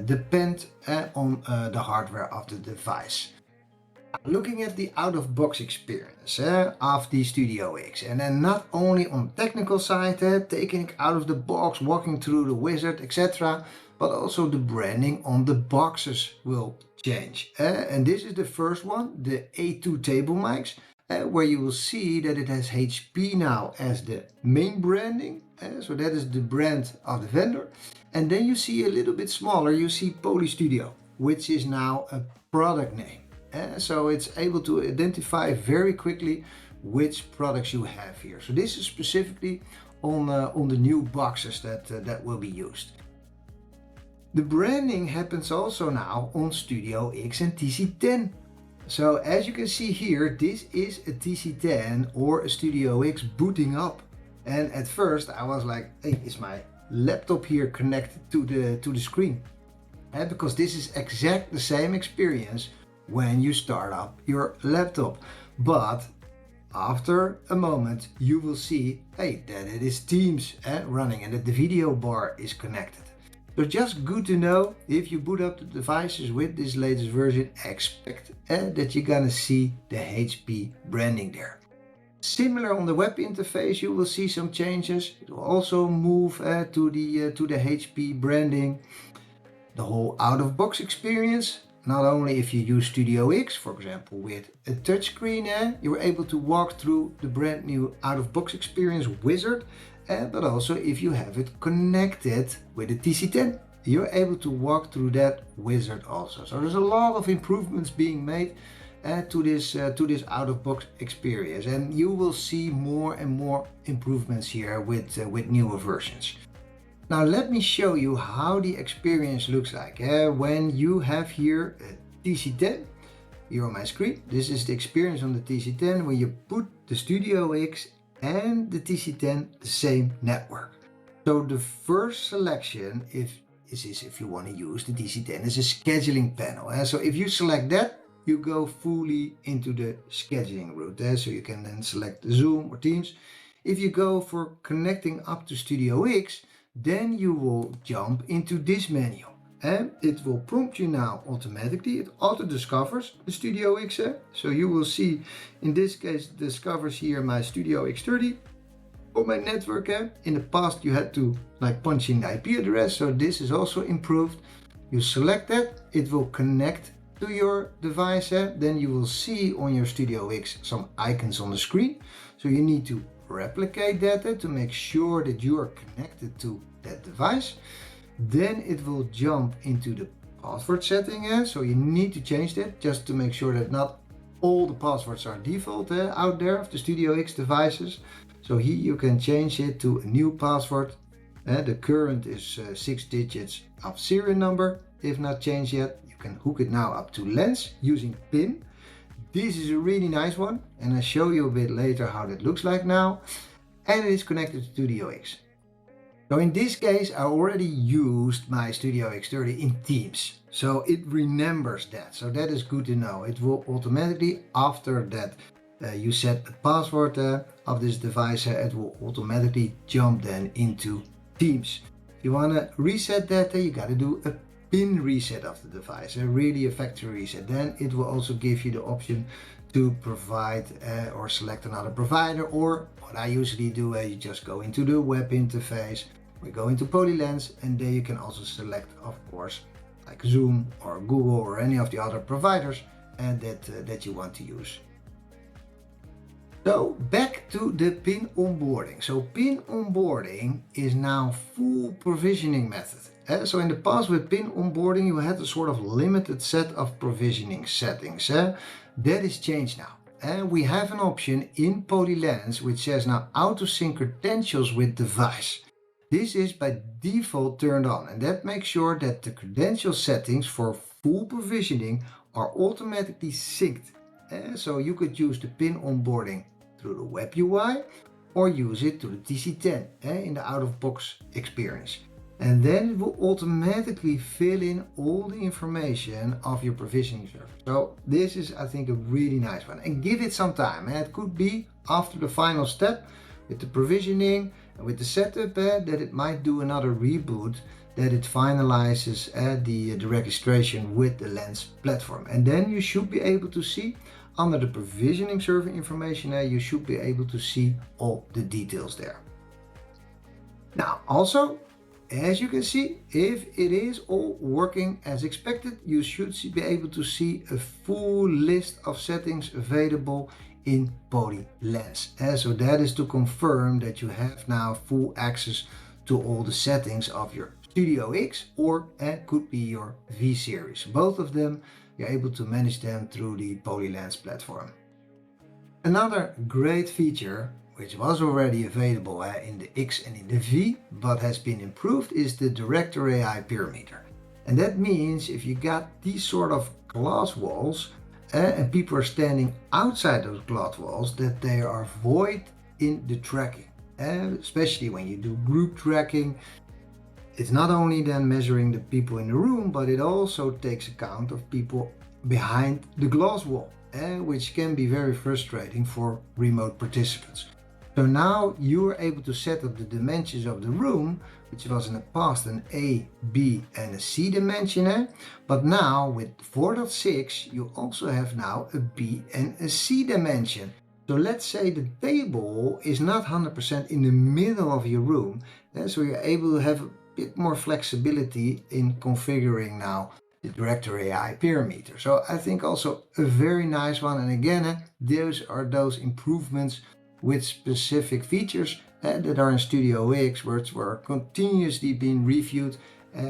depends on the hardware of the device. Looking at the out-of-box experience of the Studio X, and then not only on the technical side, taking it out of the box, walking through the wizard, etc., but also the branding on the boxes will change. And this is the first one, the A2 table mics, where you will see that it has HP now as the main branding. So that is the brand of the vendor. And then you see a little bit smaller, you see Polystudio, which is now a product name. So it's able to identify very quickly which products you have here. So this is specifically on the new boxes that will be used. The branding happens also now on Studio X and TC10. So as you can see here, this is a TC10 or a Studio X booting up. And at first I was like, hey, is my laptop here connected to the screen? Because this is exactly the same experience when you start up your laptop. But after a moment you will see, hey, that it is Teams running and that the video bar is connected. So just good to know, if you boot up the devices with this latest version, expect that you're gonna see the HP branding there. Similar on the web interface, you will see some changes. It will also move to the HP branding. The whole out-of-box experience, not only if you use Studio X, for example, with a touchscreen, you're able to walk through the brand new out-of-box experience wizard, but also if you have it connected with a TC10, you're able to walk through that wizard also. So there's a lot of improvements being made to this out-of-box experience, and you will see more and more improvements here with newer versions. Now let me show you how the experience looks like when you have here a TC10 here on my screen. This is the experience on the TC10 when you put the Studio X and the TC10 the same network. So the first selection is if you want to use the TC10 as a scheduling panel. So if you select that, you go fully into the scheduling route. So you can then select Zoom or Teams. If you go for connecting up to StudioX, then you will jump into this menu. And it will prompt you now automatically. It auto discovers the StudioX. So you will see, in this case, discovers here my Studio X30 or my network. In the past you had to punch in the IP address, so this is also improved. You select that, it will connect to your device. Then you will see on your StudioX some icons on the screen. So you need to replicate that to make sure that you are connected to that device. Then it will jump into the password setting. So you need to change that just to make sure that not all the passwords are default out there of the StudioX devices. So here you can change it to a new password. The current is 6 digits of serial number. If not changed yet, you can hook it now up to Lens using PIN. This is a really nice one, and I'll show you a bit later how that looks like now. And it is connected to StudioX. So in this case, I already used my Studio X30 in Teams. So it remembers that. So that is good to know. It will automatically, after that you set the password of this device, it will automatically jump then into Teams. If you want to reset that, you got to do a pin reset of the device, really a factory reset. Then it will also give you the option to provide or select another provider, or what I usually do, you just go into the web interface, we go into Polylens, and there you can also select, of course, like Zoom or Google or any of the other providers that you want to use. So back to the pin onboarding. So pin onboarding is now full provisioning method. So in the past with pin onboarding, you had a sort of limited set of provisioning settings. That is changed now. We have an option in Polylens which says now auto sync credentials with device. This is by default turned on, and that makes sure that the credential settings for full provisioning are automatically synced. So you could use the pin onboarding through the web UI or use it to the TC10 in the out-of-box experience. And then it will automatically fill in all the information of your provisioning server. So this is, I think, a really nice one. And give it some time. It could be after the final step with the provisioning and with the setup that it might do another reboot, that it finalizes the registration with the Lens platform. And then you should be able to see under the provisioning server information, you should be able to see all the details there. Now also, as you can see, if it is all working as expected, you should be able to see a full list of settings available in Polylens. So that is to confirm that you have now full access to all the settings of your StudioX, or it could be your V series. Both of them, you're able to manage them through the Polylens platform. Another great feature, which was already available in the X and in the V, but has been improved, is the Director AI perimeter. And that means if you got these sort of glass walls and people are standing outside those glass walls, that they are void in the tracking. Especially when you do group tracking, it's not only then measuring the people in the room, but it also takes account of people behind the glass wall, which can be very frustrating for remote participants. So now you are able to set up the dimensions of the room, which was in the past an A, B and a C dimension. But now with 4.6 you also have now a B and a C dimension. So let's say the table is not 100% in the middle of your room. So you're able to have a bit more flexibility in configuring now the Director AI perimeter. So I think also a very nice one. And again, those are those improvements with specific features that are in StudioX, which were continuously being reviewed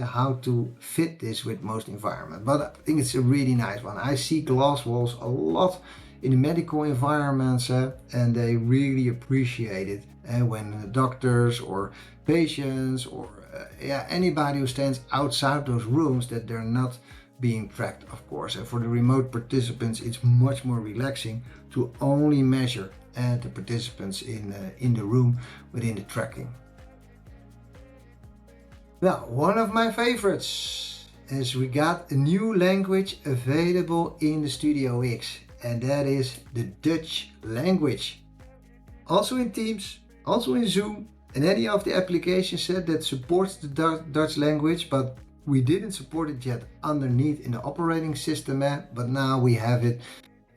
how to fit this with most environments. But I think it's a really nice one. I see glass walls a lot in the medical environments and they really appreciate it when doctors or patients or anybody who stands outside those rooms, that they're not being tracked, of course. And for the remote participants, it's much more relaxing to only measure the participants in the room within the tracking. Now, one of my favorites is we got a new language available in the StudioX, and that is the Dutch language. Also in Teams, also in Zoom, and any of the application set that supports the Dutch language, but we didn't support it yet underneath in the operating system app, but now we have it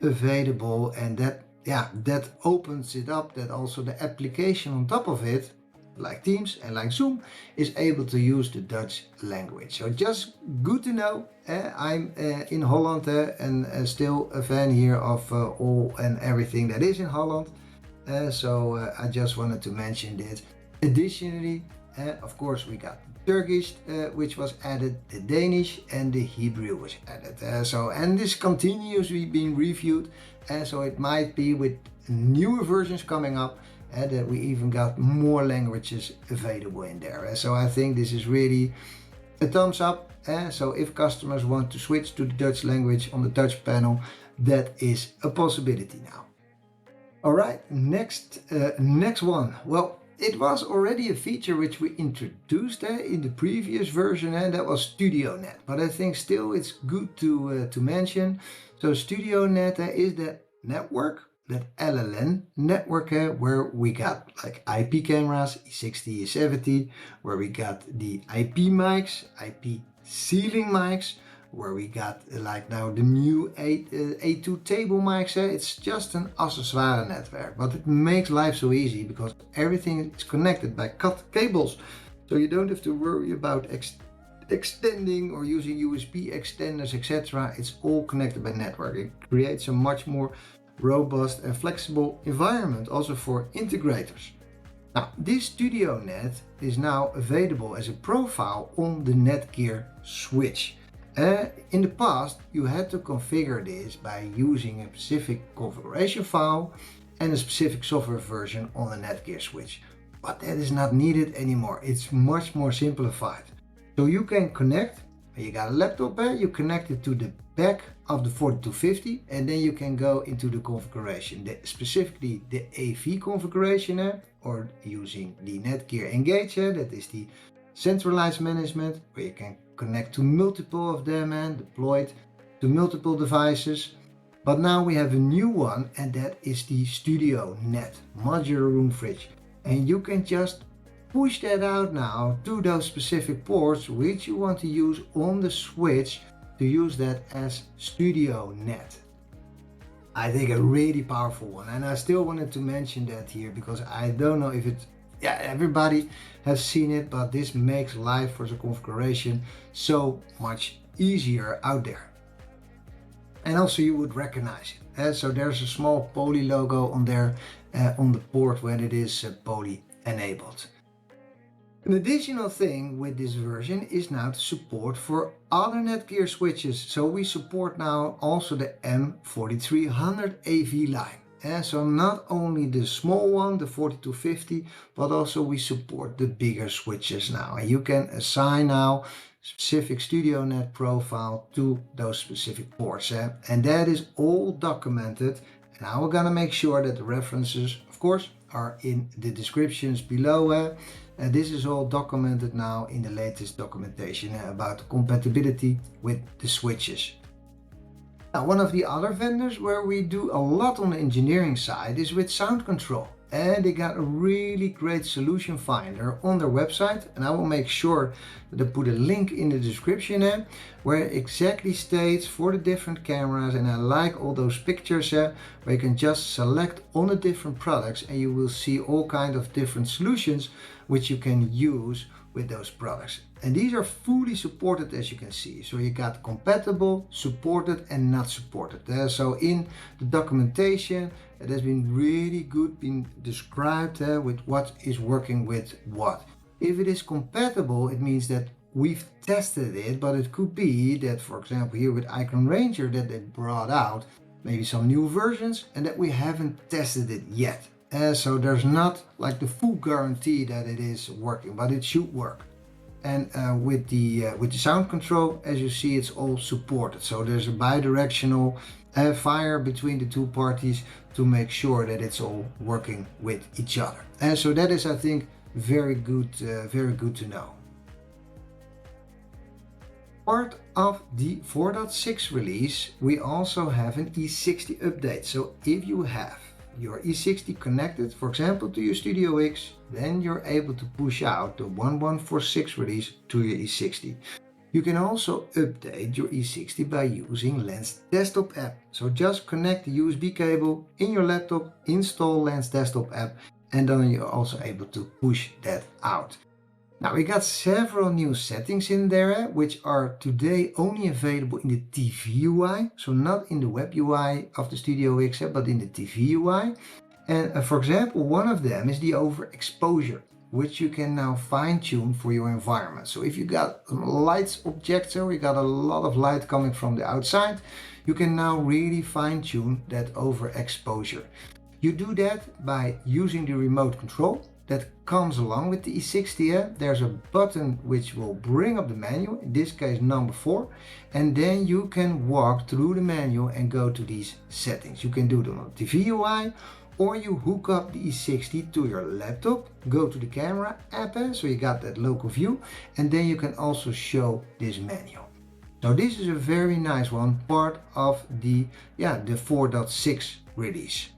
available, and that opens it up, that also the application on top of it, like Teams and like Zoom, is able to use the Dutch language. So just good to know. I'm in Holland and still a fan here of all and everything that is in Holland. So I just wanted to mention this. Additionally, of course, we got Turkish, which was added, the Danish and the Hebrew was added. And this continuously being reviewed, so it might be with newer versions coming up that we even got more languages available in there. So I think this is really a thumbs up. So if customers want to switch to the Dutch language on the Dutch panel, that is a possibility now. All right, next one. Well, it was already a feature which we introduced in the previous version, and that was StudioNET. But I think still it's good to mention. So StudioNET is that network, that LLN network, where we got like IP cameras, E60, E70, where we got the IP mics, IP ceiling mics, where we got like now the new A2 table mics. It's just an accessoire network, but it makes life so easy because everything is connected by cut cables. So you don't have to worry about extending or using USB extenders, etc. It's all connected by network. It creates a much more robust and flexible environment also for integrators. Now, this StudioNET is now available as a profile on the Netgear switch. In the past, you had to configure this by using a specific configuration file and a specific software version on the Netgear switch. But that is not needed anymore. It's much more simplified. So you can connect, you got a laptop, you connect it to the back of the 4250, and then you can go into the configuration, specifically the AV configuration, or using the Netgear Engage, that is the centralized management, where you can connect to multiple of them and deploy it to multiple devices. But now we have a new one, and that is the StudioNET modular room fridge, and you can just push that out now to those specific ports which you want to use on the switch to use that as StudioNET. I think a really powerful one, and I still wanted to mention that here because I don't know if it's, everybody has seen it, but this makes life for the configuration so much easier out there. And also you would recognize it. So there's a small poly logo on there on the port when it is poly enabled. An additional thing with this version is now the support for other Netgear switches. So we support now also the M4300 AV line. So not only the small one, the 4250, but also we support the bigger switches now. And you can assign now specific StudioNET profile to those specific ports. And that is all documented. And now we're gonna make sure that the references, of course, are in the descriptions below. This is all documented now in the latest documentation about compatibility with the switches. Now, one of the other vendors where we do a lot on the engineering side is with Soundcontrol. And they got a really great solution finder on their website, and I will make sure that I put a link in the description where it exactly states for the different cameras, and I like all those pictures where you can just select on the different products and you will see all kinds of different solutions which you can use with those products. And these are fully supported, as you can see. So you got compatible, supported and not supported. So in the documentation, it has been really good, been described with what is working with what. If it is compatible, it means that we've tested it, but it could be that, for example, here with Icon Ranger, that they brought out maybe some new versions and that we haven't tested it yet. So there's not like the full guarantee that it is working, but it should work. And with the sound control, as you see, it's all supported. So there's a bi-directional fire between the two parties to make sure that it's all working with each other. And so that is, I think, very good to know. Part of the 4.6 release, we also have an E60 update. So if you have your E60 connected, for example, to your StudioX, then you're able to push out the 1146 release to your E60. You can also update your E60 by using Lens Desktop app. So just connect the USB cable in your laptop, install Lens Desktop app, and then you're also able to push that out. Now we got several new settings in there, which are today only available in the TV UI. So not in the web UI of the StudioX, but in the TV UI. And for example, one of them is the overexposure, which you can now fine tune for your environment. So if you got a light objector, you got a lot of light coming from the outside, you can now really fine tune that overexposure. You do that by using the remote control that comes along with the E60. There's a button which will bring up the menu, in this case number 4, and then you can walk through the menu and go to these settings. You can do them on TV UI, or you hook up the E60 to your laptop, go to the camera app, so you got that local view, and then you can also show this menu. So this is a very nice one, part of the 4.6 release.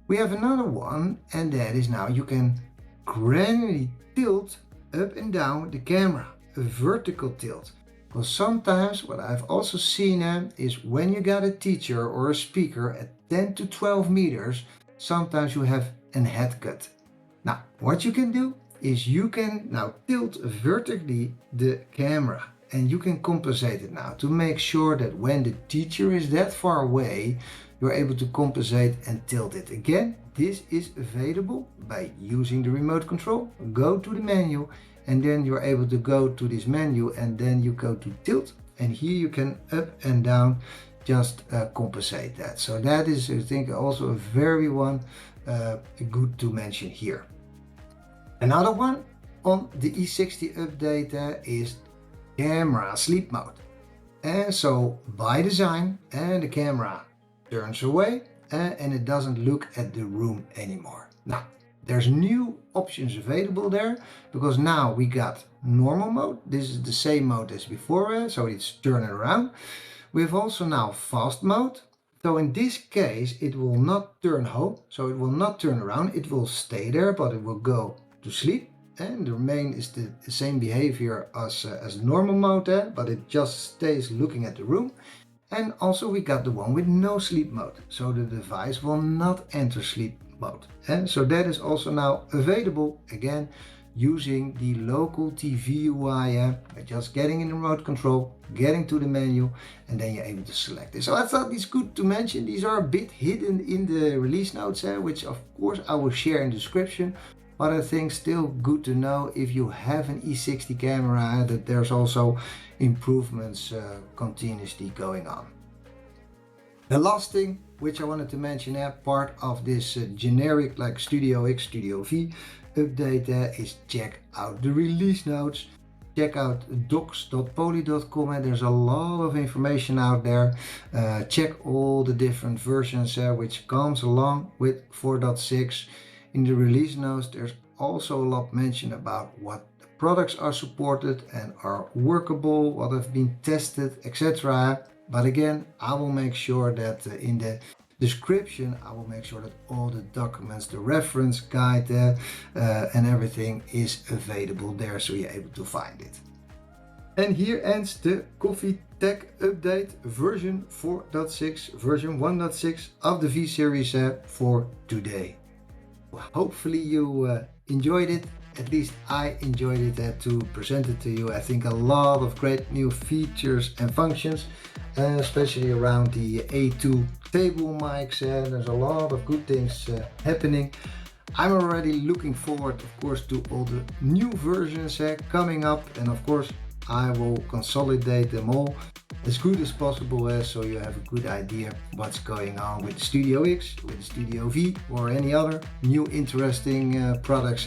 We have another one, and that is now you can gradually tilt up and down the camera, a vertical tilt. Because sometimes what I've also seen is when you got a teacher or a speaker at 10 to 12 meters, sometimes you have a head cut. Now what you can do is you can now tilt vertically the camera, and you can compensate it now to make sure that when the teacher is that far away, you're able to compensate and tilt it. Again, this is available by using the remote control. Go to the menu, and then you're able to go to this menu, and then you go to tilt, and here you can up and down just compensate that. So that is, I think, also a very good to mention here. Another one on the E60 update is camera sleep mode. And so by design, the camera turns away and it doesn't look at the room anymore. Now there's new options available there, because now we got normal mode. This is the same mode as before, so it's turning around. We have also now fast mode. So in this case it will not turn home, so it will not turn around, it will stay there, but it will go to sleep. And the remain is the same behavior as normal mode, but it just stays looking at the room. And also we got the one with no sleep mode, so the device will not enter sleep mode. And so that is also now available, again using the local TV UI, by just getting in the remote control, getting to the menu, and then you're able to select it. So I thought it's good to mention. These are a bit hidden in the release notes, which of course I will share in the description. But I think still good to know if you have an E60 camera, that there's also improvements continuously going on. The last thing which I wanted to mention, part of this generic like StudioX Studio V update, is check out the release notes. Check out docs.poly.com, and there's a lot of information out there. Check all the different versions which comes along with 4.6. In the release notes, there's also a lot mentioned about what products are supported and are workable, what have been tested, etc. But again, I will make sure that in the description, I will make sure that all the documents, the reference guide and everything is available there, so you're able to find it. And here ends the Coffee Tech Update version 4.6, version 1.6 of the V series for today. Hopefully you enjoyed it. At least I enjoyed it to present it to you. I think a lot of great new features and functions, especially around the A2 table mics. There's a lot of good things happening. I'm already looking forward, of course, to all the new versions coming up, and of course I will consolidate them all as good as possible, so you have a good idea what's going on with the Studio X, with the Studio V, or any other new interesting products.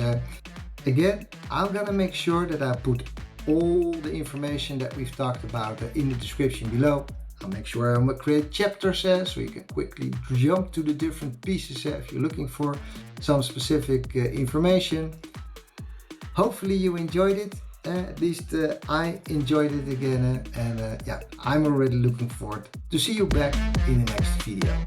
Again, I'm gonna make sure that I put all the information that we've talked about in the description below. I'll make sure I'm gonna create chapters so you can quickly jump to the different pieces if you're looking for some specific information. Hopefully you enjoyed it. At least I enjoyed it again, and yeah, I'm already looking forward to see you back in the next video.